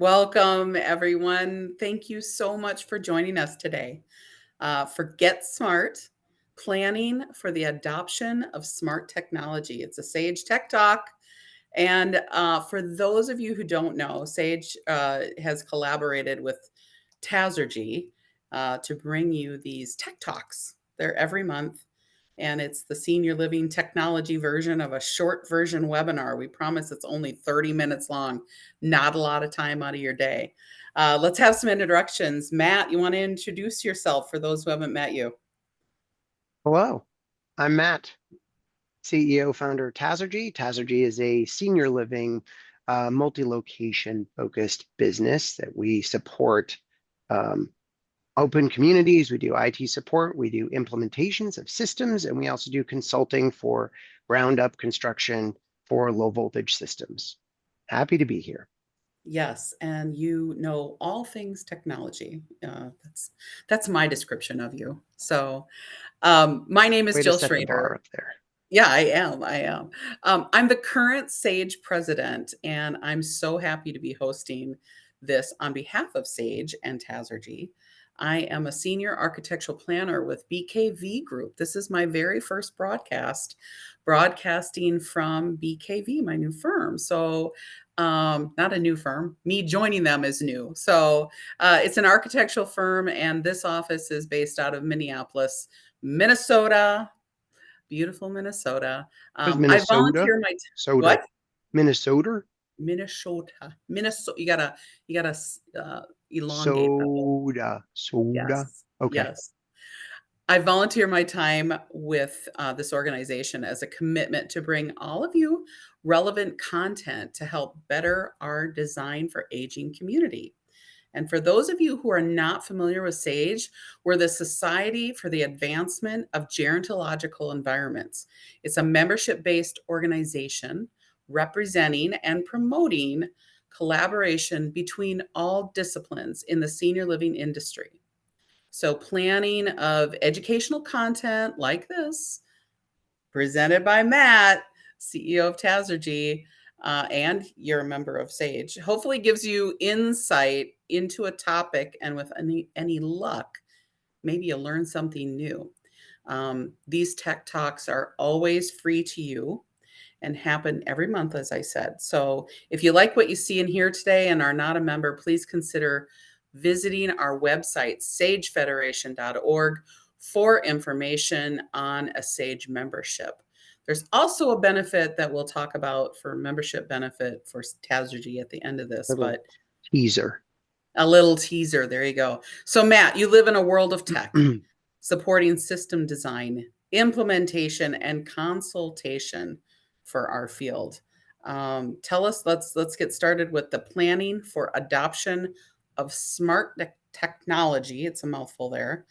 Welcome, everyone. Thank you so much for joining us today for Get Smart, Planning for the Adoption of Smart Technology. It's a Sage Tech Talk. And for those of you who don't know, Sage has collaborated with Tazergy to bring you these Tech Talks. They're every month, and it's the senior living technology version of a short version webinar. We promise it's only 30 minutes long, not a lot of time out of your day. Let's have some introductions. Matt, you want to introduce yourself for those who haven't met you? Hello, I'm Matt, CEO, founder of Tazergy. Tazergy is a senior living, multi-location focused business that we support um, open communities. We do IT support, we do implementations of systems, and we also do consulting for ground up construction for low voltage systems. Happy to be here. Yes, and you know all things technology. That's my description of you. So, my name is Way to Jill set the bar Schrader. up there. Yeah, I am. I am. I'm the current Sage president, and I'm so happy to be hosting this on behalf of Sage and Tazergy. I am a senior architectural planner with BKV Group. This is my very first broadcast, broadcasting from BKV, my new firm. So, not a new firm. Me joining them is new. So, it's an architectural firm, and this office is based out of Minneapolis, Minnesota, beautiful Minnesota. What is I Minnesota? volunteer my Soda. what? Minnesota? Minnesota. Minnesota. You gotta elongate that whole. Soda. Soda. Yes, Okay. yes. I volunteer my time with this organization as a commitment to bring all of you relevant content to help better our design for aging community. And for those of you who are not familiar with SAGE, we're the Society for the Advancement of Gerontological Environments. It's a membership based organization representing and promoting collaboration between all disciplines in the senior living industry. So, planning of educational content like this, presented by Matt, CEO of Tazergy, and you're a member of Sage, hopefully gives you insight into a topic, and with any luck, maybe you'll learn something new. These tech talks are always free to you and happen every month, as I said. So if you like what you see and hear today and are not a member, please consider visiting our website, sagefederation.org, for information on a Sage membership. There's also a benefit that we'll talk about for membership benefit for Tazergy at the end of this, Little but teaser. a little teaser. There you go. So, Matt, you live in a world of tech, supporting system design, implementation, and consultation for our field. Tell us. Let's get started with the planning for adoption of smart technology. It's a mouthful there.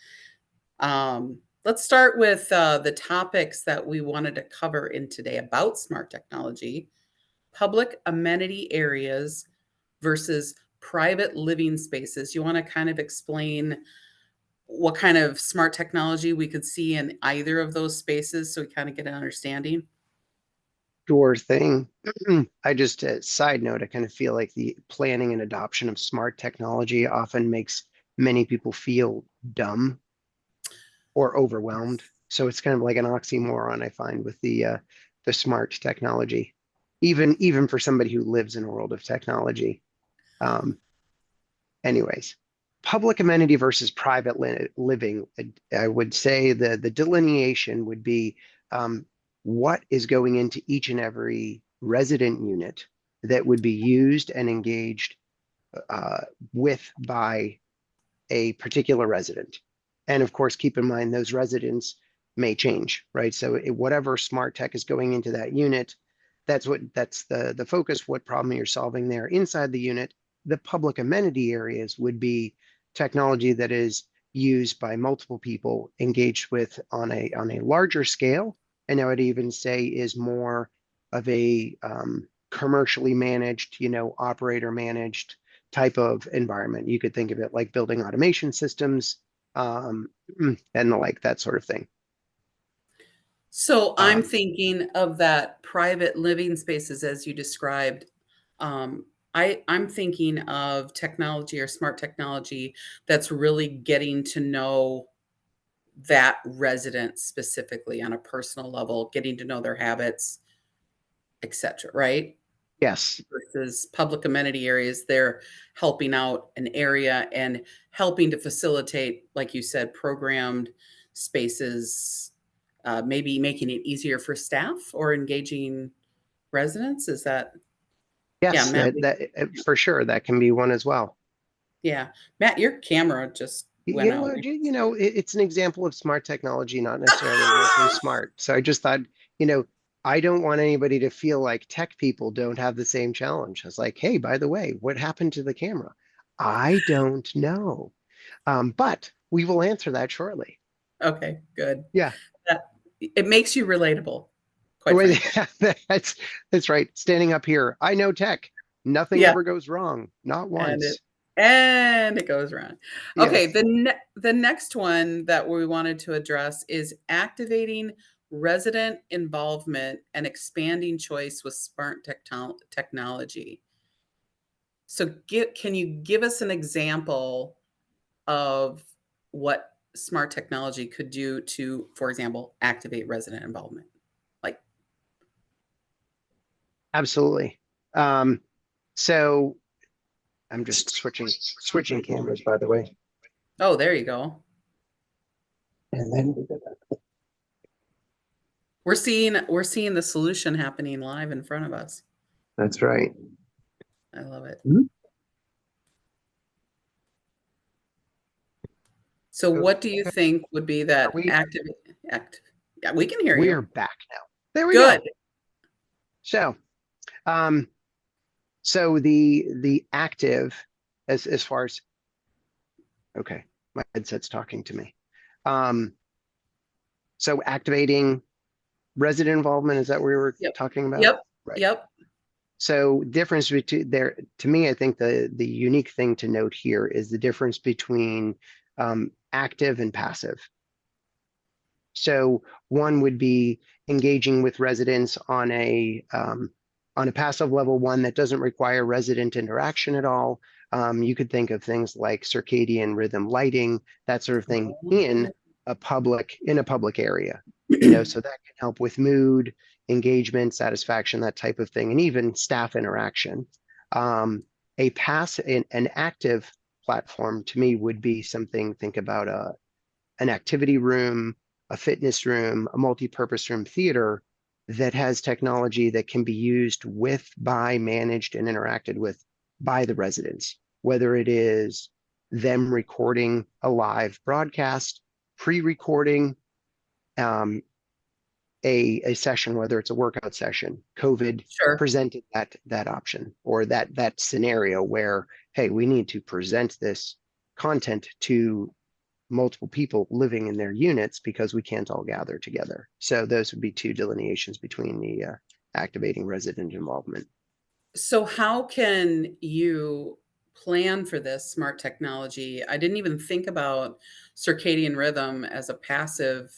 Let's start with the topics that we wanted to cover in today about smart technology: public amenity areas versus private living spaces. You want to kind of explain what kind of smart technology we could see in either of those spaces so we kind of get an understanding? Sure thing. I just, side note, I kind of feel like the planning and adoption of smart technology often makes many people feel dumb or overwhelmed. Yes. So it's kind of like an oxymoron, I find, with the smart technology, even for somebody who lives in a world of technology. Um, Anyways, public amenity versus private living, I would say the delineation would be um, what is going into each and every resident unit that would be used and engaged uh, with by a particular resident. And of course, keep in mind those residents may change, right? So whatever smart tech is going into that unit, that's the focus, what problem you're solving there inside the unit. The public amenity areas would be technology that is used by multiple people engaged with on a larger scale. And I would even say is more of a commercially managed, operator managed type of environment. You could think of it like building automation systems, um, and the like, that sort of thing. So I'm Um, thinking of that private living spaces as you described. Um, I'm thinking of technology or smart technology that's really getting to know that resident specifically on a personal level, getting to know their habits, etc., right? Yes. Versus public amenity areas, they're helping out an area and helping to facilitate, like you said, programmed spaces, maybe making it easier for staff or engaging residents. Is that, yeah, Yes, Matt? for sure that can be one as well. Yeah, Matt, your camera just went You know, out. it's an example of smart technology, not necessarily working smart. So I just thought, you know, I don't want anybody to feel like tech people don't have the same challenge. I was like, hey, by the way, what happened to the camera? I don't know. But we will answer that shortly. Okay, good. Yeah. That it makes you relatable, quite Wait, frankly. that's that's right. Standing up here, I know tech. Nothing Yeah, ever goes wrong, not and it once. and it goes wrong. Okay, Yes, the next one that we wanted to address is activating resident involvement and expanding choice with smart technology. So, can you give us an example of what smart technology could do to, for example, activate resident involvement? Like, absolutely. Um, so I'm just switching cameras, by the way. oh, there you go. And then We're seeing the solution happening live in front of us. that's right. I love it. Mhm. So So what do you think would be are that we act yeah, we can hear we're you. back now. There we Good. go. So um the active as far as okay, my headset's talking to me. Um so activating resident involvement, is that what we were Yep. talking about? Yep. Right. Yep. So difference between there to me, I think the unique thing to note here is the difference between active and passive. So one would be engaging with residents on a passive level, one that doesn't require resident interaction at all. You could think of things like circadian rhythm lighting, that sort of thing in a public area. You know, so that can help with mood, engagement, satisfaction, that type of thing, and even staff interaction. An active platform to me would be something, think about an activity room, a fitness room, a multi-purpose room theater that has technology that can be used with, by, managed, and interacted with by the residents, whether it is them recording a live broadcast, pre-recording um, a session, whether it's a workout session. COVID Sure. presented that option or that scenario where, hey, we need to present this content to multiple people living in their units because we can't all gather together. So those would be two delineations between the activating resident involvement. So how can you plan for this smart technology? I didn't even think about circadian rhythm as a passive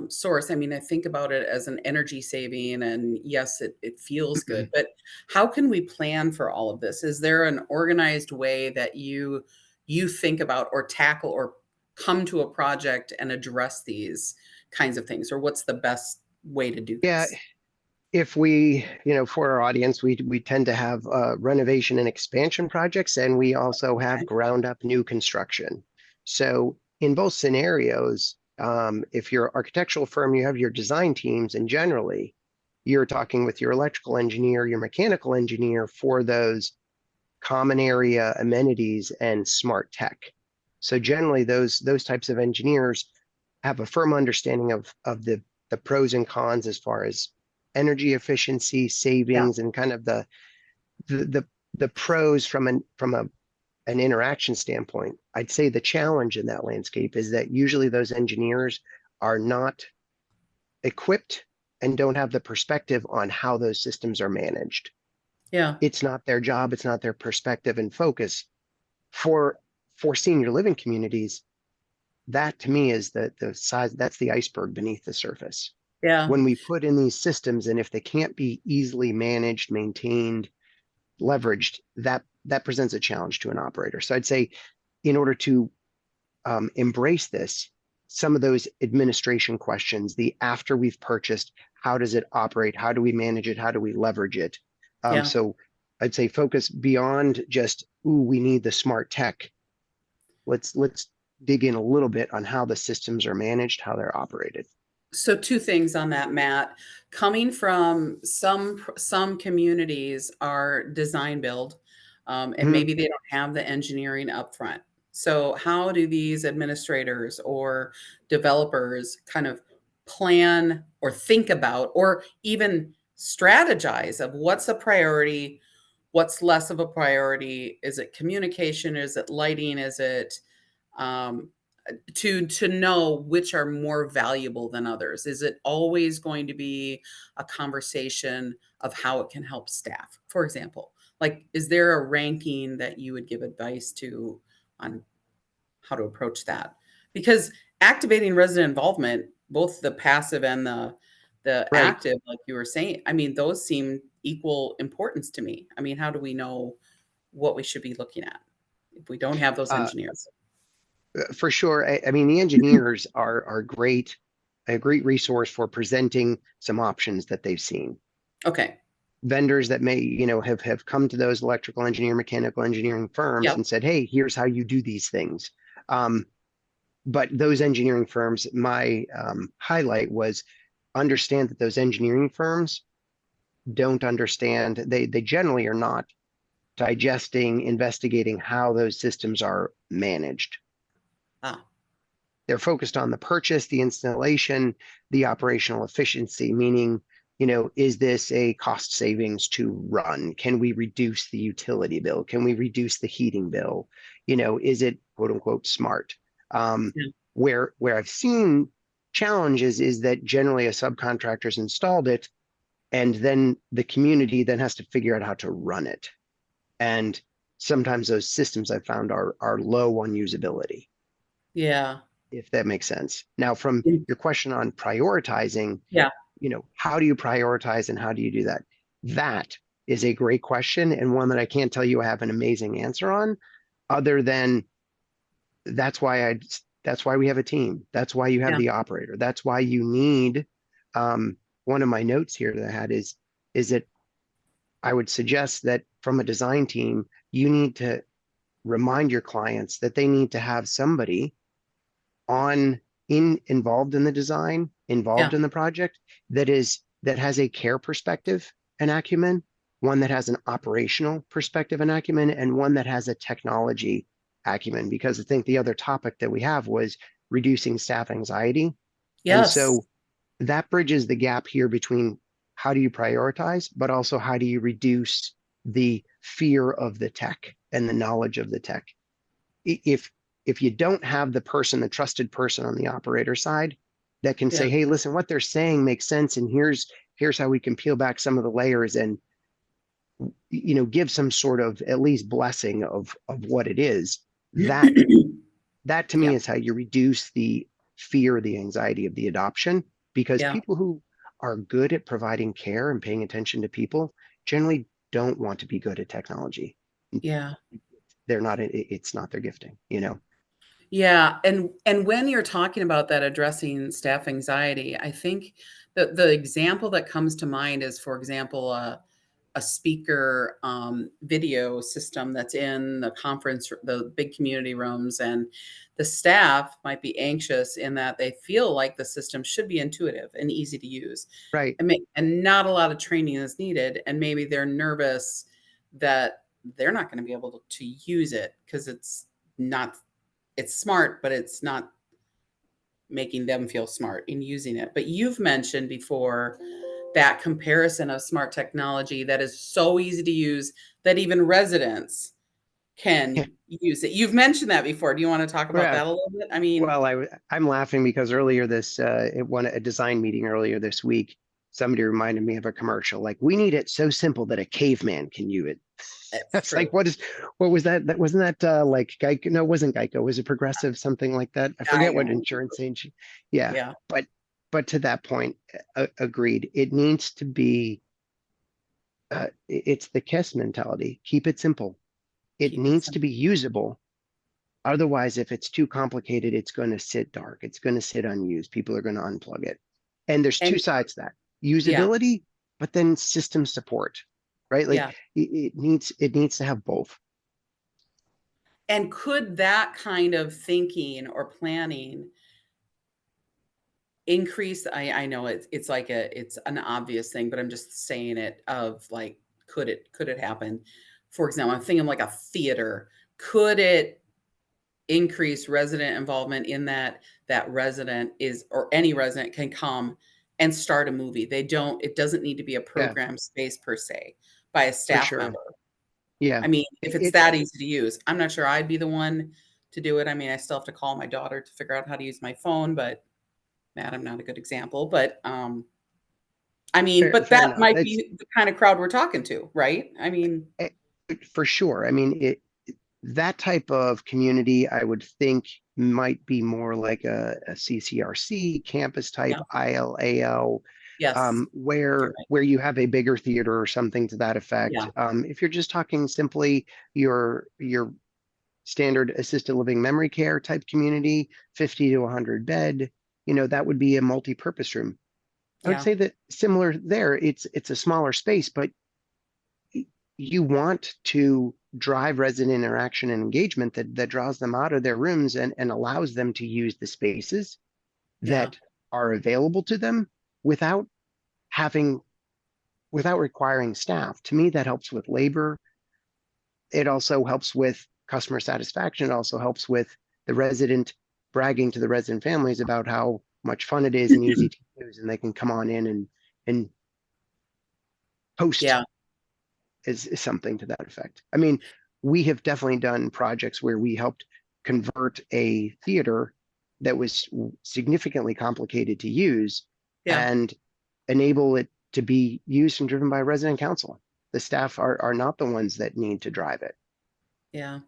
source. I mean, I think about it as an energy saving, and yes, it feels good. But how can we plan for all of this? Is there an organized way that you think about or tackle or come to a project and address these kinds of things, or what's the best way to do Yeah, this? if for our audience, we tend to have renovation and expansion projects, and we also have Okay. ground up new construction. So in both scenarios, if you're an architectural firm, you have your design teams, and generally you're talking with your electrical engineer, your mechanical engineer for those common area amenities and smart tech. So generally those types of engineers have a firm understanding of the pros and cons as far as energy efficiency, Yeah. savings, and kind of the the, the pros an interaction standpoint. I'd say the challenge in that landscape is that usually those engineers are not equipped and don't have the perspective on how those systems are managed. Yeah. It's not their job, it's not their perspective and focus. For senior living communities, that to me is the size, that's the iceberg beneath the surface. Yeah. When we put in these systems, and if they can't be easily managed, maintained, leveraged, that presents a challenge to an operator. So I'd say in order to embrace this, some of those administration questions, the after we've purchased, how does it operate? How do we manage it? How do we leverage it? Yeah. So I'd say focus beyond just, ooh, we need the smart tech. Let's dig in a little bit on how the systems are managed, how they're operated. So two things on that, Matt. Coming from some communities are design build, and Mhm. maybe they don't have the engineering upfront. So how do these administrators or developers kind of plan or think about or even strategize of what's a priority, what's less of a priority? Is it communication? Is it lighting? Is it um, to know which are more valuable than others? Is it always going to be a conversation of how it can help staff, for example? Like, is there a ranking that you would give advice to on how to approach that? Because activating resident involvement, both the passive and the Right. active, like you were saying, I mean, those seem equal importance to me. I mean, how do we know what we should be looking at if we don't have those Uh, engineers? for sure. I mean, the engineers are great, a great resource for presenting some options that they've seen. Okay. Vendors that may, have come to those electrical engineer, mechanical engineering firms Yep. and said, hey, here's how you do these things. Um, but those engineering firms, my highlight was understand that those engineering firms don't understand, they generally are not digesting, investigating how those systems are managed. Ah, They're focused on the purchase, the installation, the operational efficiency, meaning, is this a cost savings to run? Can we reduce the utility bill? Can we reduce the heating bill? Is it quote unquote smart? Um, yeah. where I've seen challenges is that generally a subcontractor's installed it, and then the community then has to figure out how to run it. And sometimes those systems I've found are low on usability, Yeah. if that makes sense. Now, from Mm, your question on prioritizing, yeah, how do you prioritize and how do you do that? That is a great question and one that I can't tell you I have an amazing answer on, other than that's why that's why we have a team. That's why you have yeah, the operator. That's why you need um, one of my notes here that I had is that I would suggest that from a design team, you need to remind your clients that they need to have somebody on in involved in the design, involved yeah, in the project that has a care perspective and acumen, one that has an operational perspective and acumen, and one that has a technology acumen. Because I think the other topic that we have was reducing staff anxiety. And yes, so that bridges the gap here between how do you prioritize, but also how do you reduce the fear of the tech and the knowledge of the tech. If you don't have the person, the trusted person on the operator side that can yeah, say, hey, listen, what they're saying makes sense, and here's how we can peel back some of the layers and give some sort of at least blessing of what it is. That to yeah, me is how you reduce the fear, the anxiety of the adoption, because yeah, people who are good at providing care and paying attention to people generally don't want to be good at technology. yeah, They're not, it's not their gifting. yeah, and when you're talking about that addressing staff anxiety, I think the example that comes to mind is, for example, a speaker video system that's in the conference, the big community rooms, and the staff might be anxious in that they feel like the system should be intuitive and easy to use, Right. and not a lot of training is needed, and maybe they're nervous that they're not going to be able to use it because not it's smart, but it's not making them feel smart in using it. But you've mentioned before that comparison of smart technology that is so easy to use that even residents can use it. You've mentioned that before. Do you want to talk about Yeah. that a little bit? I mean, Well, I'm laughing because earlier at a design meeting earlier this week, somebody reminded me of a commercial. Like, we need it so simple that a caveman can use it. it's It's like, true. what was that? That wasn't that like Geico? No, it wasn't Geico. Was it Progressive? Something like that. I I forget what know. insurance agent. Yeah, Yeah. but to that point, agreed. It needs to be. it's the KESS mentality. Keep it simple. It Keep it needs to simple. be usable. Otherwise, if it's too complicated, it's going to sit dark. It's going to sit unused. People are going to unplug it. And there's two And sides to that: yeah, usability, but then system support, right? Like yeah. it needs to have both. And could that kind of thinking or planning increase, I know it's like it's an obvious thing, but I'm just saying it of like, could it happen? For example, I'm thinking like a theater. Could it increase resident involvement in that that resident is or any resident can come and start a movie? They don't it doesn't need to be a Yeah, program space per se by a for staff sure. member. Yeah. I mean, if it's It, that easy to use, I'm not sure I'd be the one to do it. I mean, I still have to call my daughter to figure out how to use my phone, but man, I'm not a good example. But I mean, fair, but fair that enough. might It's be the kind of crowd we're talking to, right? I mean, eh, for sure. I mean, that type of community, I would think might be more like a CCRC campus type yeah, ILAL, yes, you're right. where you have a bigger theater or something to that effect. Yeah, If you're just talking simply your standard assisted living memory care type community, 50 to 100 bed, that would be a multi-purpose room. I would yeah, say that similar there, it's a smaller space, but you want to drive resident interaction and engagement that draws them out of their rooms and allows them to use the spaces yeah, that are available to them without having without requiring staff. To me, that helps with labor. It also helps with customer satisfaction. It also helps with the resident bragging to the resident families about how much fun it is and easy to use, and they can come on in and host yeah, is something to that effect. I mean, we have definitely done projects where we helped convert a theater that was significantly complicated to use yeah, and enable it to be used and driven by resident council. The staff are not the ones that need to drive it. yeah.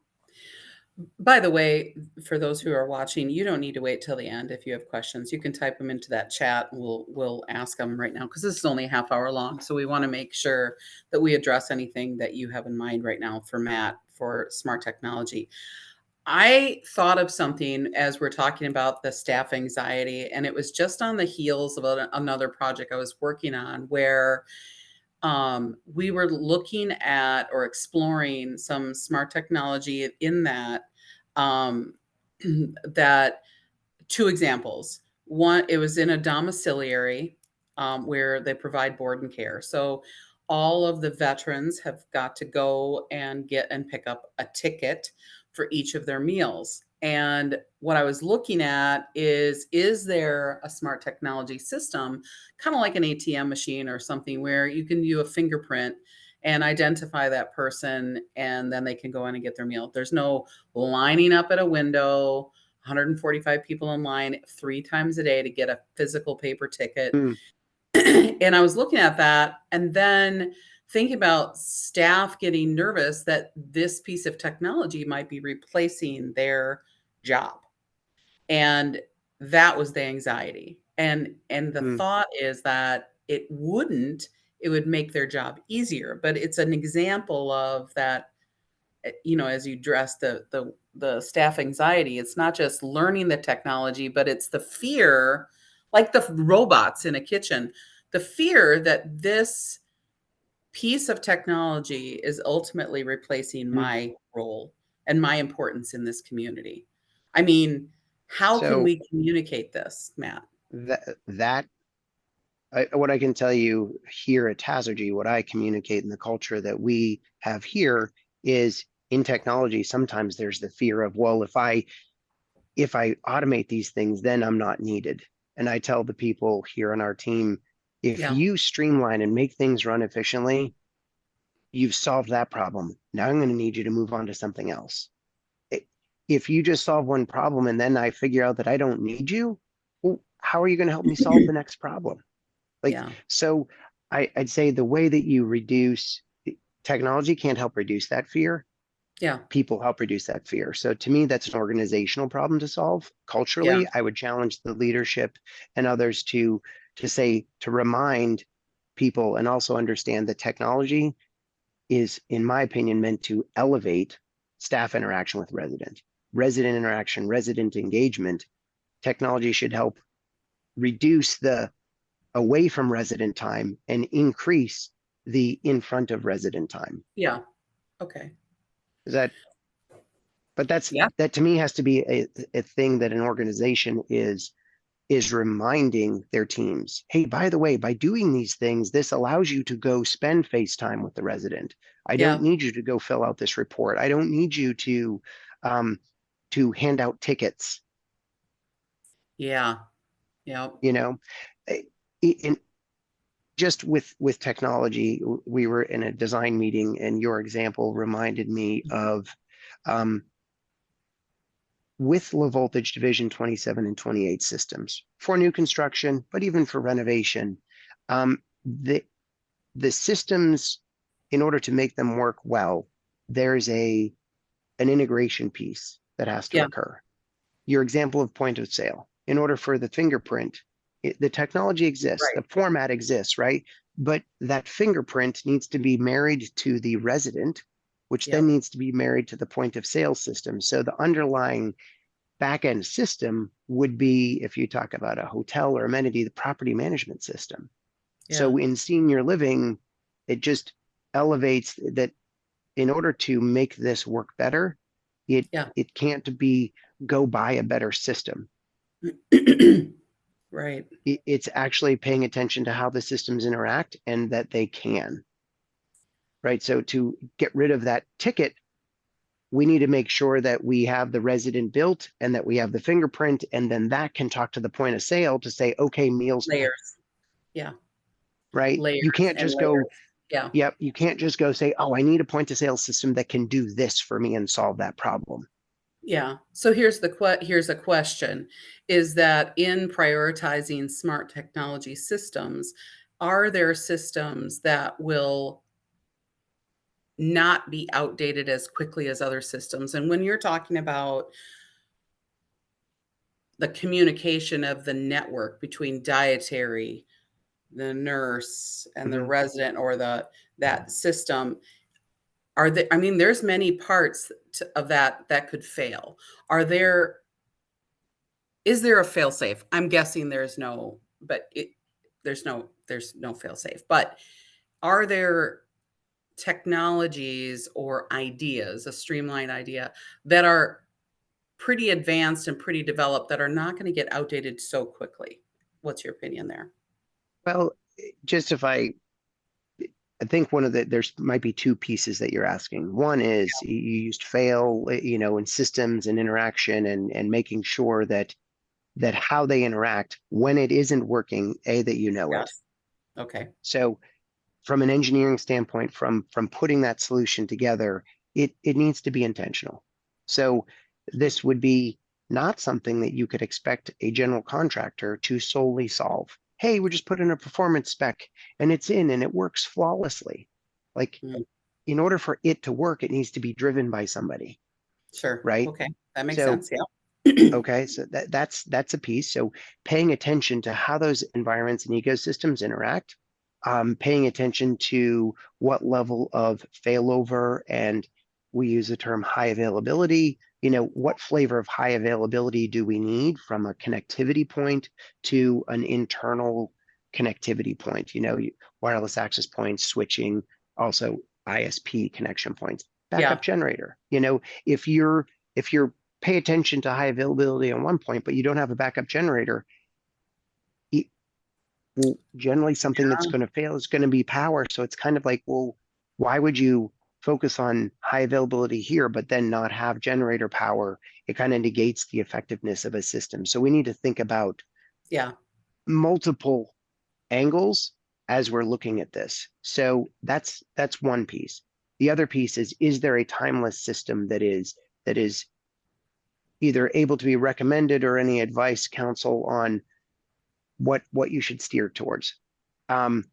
By the way, for those who are watching, you don't need to wait till the end if you have questions. You can type them into that chat. We'll ask them right now because this is only a half hour long. So we want to make sure that we address anything that you have in mind right now for Matt for smart technology. I thought of something as we're talking about the staff anxiety, and it was just on the heels of another project I was working on where we were looking at or exploring some smart technology in that um, that two examples. One, it was in a domiciliary where they provide board and care. So all of the veterans have got to go and get and pick up a ticket for each of their meals. And what I was looking at is there a smart technology system, kind of like an ATM machine or something, where you can do a fingerprint and identify that person, and then they can go in and get their meal. There's no lining up at a window, 145 people in line 3 times a day to get a physical paper ticket. Mm. And I was looking at that and then thinking about staff getting nervous that this piece of technology might be replacing their job. And that was the anxiety. And the Mm. thought is that it would make their job easier, but it's an example of that, as you address the staff anxiety, it's not just learning the technology, but it's the fear, like the robots in a kitchen, the fear that this piece of technology is ultimately replacing Mm. my role and my importance in this community. I mean, how can So we communicate this, Matt? that what I can tell you here at Tazergy, what I communicate in the culture that we have here is in technology, sometimes there's the fear of, well, if I automate these things, then I'm not needed. And I tell the people here on our team, if Yeah, you streamline and make things run efficiently, you've solved that problem. Now I'm going to need you to move on to something else. If you just solve one problem and then I figure out that I don't need you, well, how are you going to help me solve the next problem? Like, yeah, so I'd say the way that you reduce technology can't help reduce that fear. yeah, People help reduce that fear. So to me, that's an organizational problem to solve. yeah, Culturally, I would challenge the leadership and others to say to remind people and also understand that technology is, in my opinion, meant to elevate staff interaction with resident interaction, resident engagement. Technology should help reduce the away from resident time and increase the in front of resident time. Yeah. Okay. Is that, but Yeah. that to me has to be a thing that an organization is reminding their teams, hey, by the way, by doing these things, this allows you to go spend face time with the resident. I don't Yeah. need you to go fill out this report. I don't need you um, to hand out tickets. Yeah. Yeah. You know, in, just with technology, we were in a design meeting, and your example reminded me of um, with low voltage division 27 and 28 systems for new construction, but even for renovation. The systems, in order to make them work well, there's an integration piece that has to Yeah. occur. Your example of point of sale, in order for the fingerprint, the technology exists, Right. the format exists, right? But that fingerprint needs to be married to the resident, which then Yep. needs to be married to the point of sale system. So the underlying back end system would be, if you talk about a hotel or amenity, the property management system. Yeah. So in senior living, it just elevates that in order to make this work better, Yeah. it can't be go buy a better system. Right. It's actually paying attention to how the systems interact and that they can, right? So to get rid of that ticket, we need to make sure that we have the resident built and that we have the fingerprint, and then that can talk to the point of sale to say, okay, meals now, Layers. Yeah. right? You Layers can't and just go, layers. Yeah. yep, you can't just go say, oh, I need a point of sale system that can do this for me and solve that problem. Yeah. So here's a question. Is that in prioritizing smart technology systems, are there systems that will not be outdated as quickly as other systems? And when you're talking about the communication of the network between dietary, the nurse, and the Mm-hmm. resident or that system, are there, I mean, there's many parts of that that could fail. Are there Is there a fail-safe? I'm guessing there's no, but there's no fail-safe. But are there technologies or ideas, a streamlined idea, that are pretty advanced and pretty developed that are not gonna get outdated so quickly? What's your opinion there? Well, just if I think one of there's might be two pieces that you're asking. One is you used fail, in systems and interaction and making sure that how they interact when it isn't working, that you know it. Yes. Okay. So from an engineering standpoint, from putting that solution together, it needs to be intentional. So this would be not something that you could expect a general contractor to solely solve. Hey, we just put in a performance spec and it's in and it works flawlessly. Like Mm, in order for it to work, it needs to be driven by somebody, sure. right? Okay. That makes So sense. Yeah. okay, so that's a piece. So paying attention to how those environments and ecosystems interact, paying attention to what level of failover, and we use the term high availability. What flavor of high availability do we need from a connectivity point to an internal connectivity point? Wireless access points, switching, also ISP connection points, Yeah. backup generator. If you're pay attention to high availability on one point, but you don't have a backup generator, well, generally something that's going to fail is going to be power. So it's kind of like, well, why would you focus on high availability here, but then not have generator power? It kind of negates the effectiveness of a system. So we need to think about Yeah. multiple angles as we're looking at this. So that's one piece. The other piece is there a timeless system that is either able to be recommended or any advice, counsel on what you should steer towards? Um,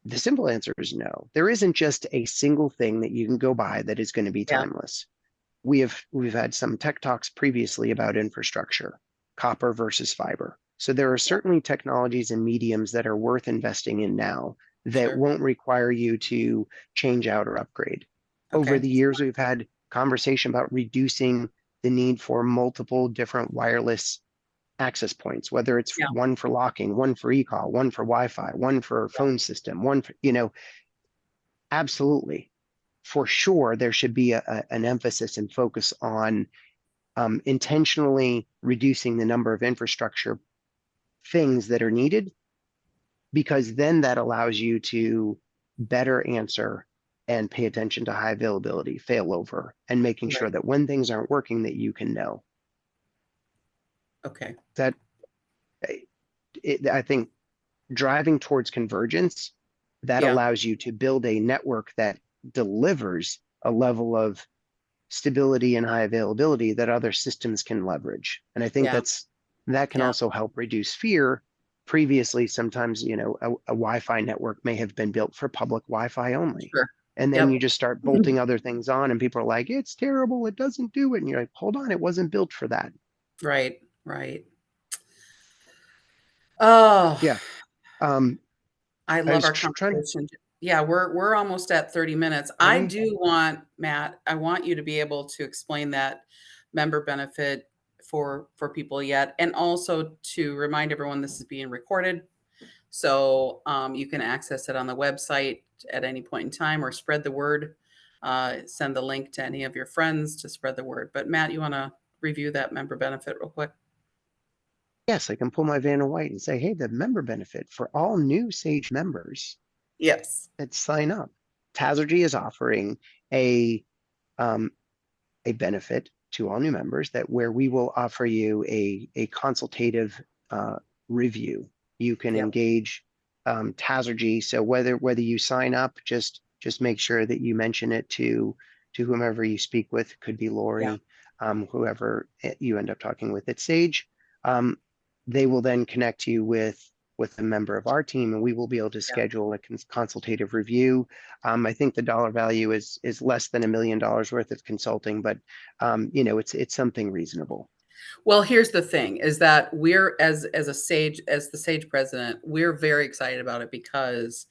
the simple answer is no. There isn't just a single thing that you can go buy that is going to be Yeah. timeless. We've had some tech talks previously about infrastructure, copper versus fiber. So there are Yeah. certainly technologies and mediums that are worth investing in now that Sure. won't require you to change out or upgrade. Over Okay. the years, we've had conversation about reducing the need for multiple different wireless access points, whether it's Yeah. one for locking, one for e-call, one for Wi-Fi, one for Yeah. phone system, one for, absolutely. For sure, there should be an emphasis and focus on intentionally reducing the number of infrastructure things that are needed, because then that allows you to better answer and pay attention to high availability, failover, and making sure Right. that when things aren't working, that you can know Okay. that I think driving towards convergence, that Yeah. allows you to build a network that delivers a level of stability and high availability that other systems can leverage. And I think Yeah. that can Yeah. also help reduce fear. Previously, sometimes, a Wi-Fi network may have been built for public Wi-Fi only. Sure. And then you Yep. just start bolting other things on, and people are like, it's terrible, it doesn't do it. And you're like, hold on, it wasn't built for that. Right. Right. Oh, Yeah. Um, I I love was our trying to, conversation. Yeah, we're almost at 30 minutes. are I we? do want, Matt, I want you to be able to explain that member benefit for people yet, and also to remind everyone this is being recorded. So you can access it on the website at any point in time or spread the word. Send the link to any of your friends to spread the word. But Matt, you want to review that member benefit real quick? Yes, I can pull my Vanna White and say, hey, the member benefit for all new Sage members Yes. that sign up. Tazergy is offering a um, a benefit to all new members that where we will offer you a consultative uh, review. You can Yep. engage Tazergy. So whether you sign up, just make sure that you mention it to whomever you speak with. Could be Yeah. Lori, whoever you end up talking with at Sage. Um, they will then connect you with a member of our team, and we will be able to Yeah. schedule a consultative review. I think the dollar value is less than $1 million worth of consulting, but it's something reasonable. Well, here's the thing is that we're as a sage as the sage president, we're very excited about it because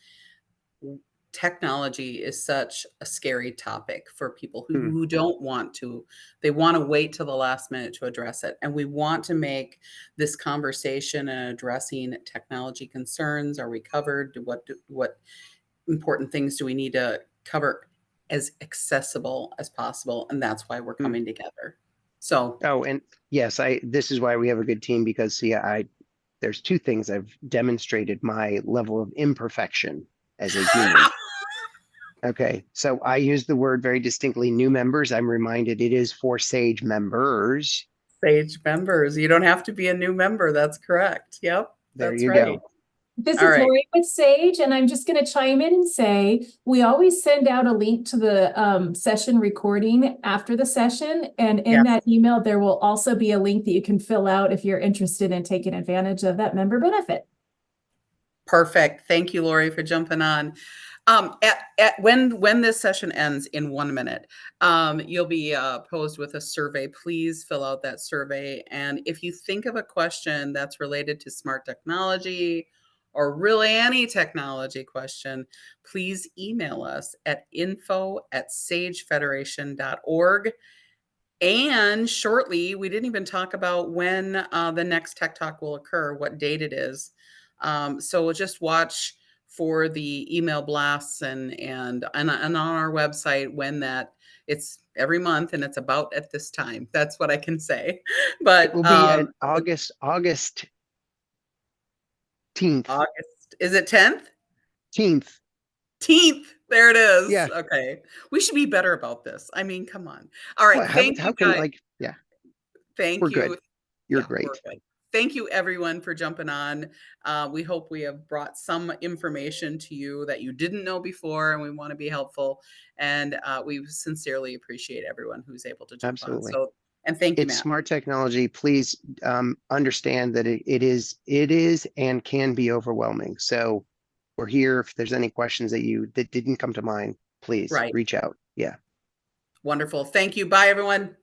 technology is such a scary topic for people Hmm. who don't want to. They want to wait till the last minute to address it. And we want to make this conversation and addressing technology concerns. Are we covered? What important things do we need to cover as accessible as possible? And that's why we're Hmm. coming together. So Oh, and yes, I this is why we have a good team, because see, I there's two things I've demonstrated my level of imperfection as a human. Okay, so I use the word very distinctly, new members. I'm reminded it is for Sage members. Sage members, you don't have to be a new member. That's correct. Yep, There that's you right. go. This All is right. Lori with Sage, and I'm just going to chime in and say we always send out a link to the session recording after the session. And in Yes. that email, there will also be a link that you can fill out if you're interested in taking advantage of that member benefit. Perfect. Thank you, Lori, for jumping on. When this session ends in 1 minute, you'll be posed with a survey. Please fill out that survey. And if you think of a question that's related to smart technology or really any technology question, please email us at info@sagefederation.org. And shortly, we didn't even talk about when the next Tech Talk will occur, what date it is. So we'll just watch for the email blasts and on our website when that it's every month and it's about at this time. That's what I can say. It But will be at August 10th. August, is it 10th? 10th. 10th. There it is. Yeah. Okay. We should be better about this. I mean, come on. All right. Well, Thank how you can, guys. like, yeah, Thank we're good. you. You're Yeah, we're great. good. Thank you, everyone, for jumping on. We hope we have brought some information to you that you didn't know before, and we want to be helpful. And we sincerely appreciate everyone who's able to jump on. Absolutely. So, and thank you, It's Matt. smart technology. Please understand that it is and can be overwhelming. So we're here. If there's any questions that didn't come to mind, please Right. reach out. Yeah. Wonderful. Thank you. Bye, everyone.